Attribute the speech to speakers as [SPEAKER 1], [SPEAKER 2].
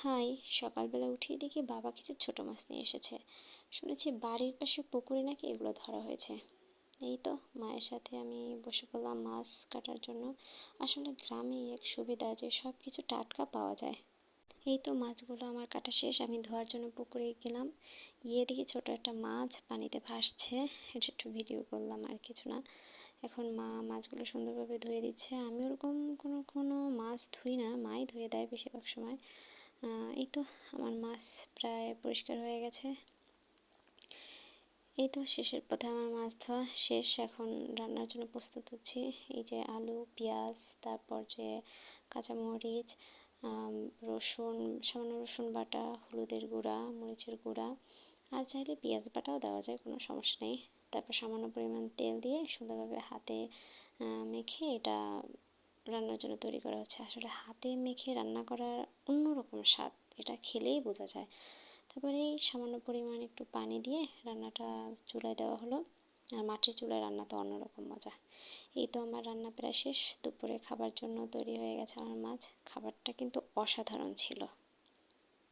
[SPEAKER 1] High, সকালবেলা উঠেই দেখি বাবা কিছু ছোট মাছ নিয়ে এসেছে। শুনেছি বাড়ির পাশে পুকুরে নাকি এগুলো ধরা হয়েছে। এই তো মায়ের সাথে আমি বসে পড়লাম মাছ কাটার জন্য। আসলে গ্রামে এক সুবিধা যে সব কিছু টাটকা পাওয়া যায়। এই তো মাছগুলো আমার কাটা শেষ, আমি ধোয়ার জন্য পুকুরে গেলাম। গিয়ে দেখি ছোট একটা মাছ পানিতে ভাসছে। এটা একটু ভিডিও করলাম, আর কিছু না। এখন মা মাছগুলো সুন্দরভাবে ধুয়ে দিচ্ছে। আমি ওরকম কোনো কোনো মাছ ধুই না, মাই ধুয়ে দেয় বেশিরভাগ সময়। এই তো আমার মাছ প্রায় পরিষ্কার হয়ে গেছে। এই তো শেষের পথে আমার মাছ ধোয়া শেষ, এখন রান্নার জন্য প্রস্তুত হচ্ছি। এই যে আলু, পেঁয়াজ, তারপর যে কাঁচামরিচ, রসুন, সামান্য রসুন বাটা, হলুদের গুঁড়া, মরিচের গুঁড়া, আর চাইলে পেঁয়াজ বাটাও দেওয়া যায়, কোনো সমস্যা নেই। তারপর সামান্য পরিমাণ তেল দিয়ে সুন্দরভাবে হাতে মেখে এটা রান্নার জন্য তৈরি করা হচ্ছে। আসলে হাতে মেখে রান্না করার অন্যরকম স্বাদ, এটা খেলেই বোঝা যায়। তারপরে এই সামান্য পরিমাণ একটু পানি দিয়ে রান্নাটা চুলায় দেওয়া হলো। আর মাটির চুলায় রান্না তো অন্যরকম মজা। এই তো আমার রান্না প্রায় শেষ, দুপুরে খাবার জন্য তৈরি হয়ে গেছে আমার মাছ। খাবারটা কিন্তু অসাধারণ ছিল।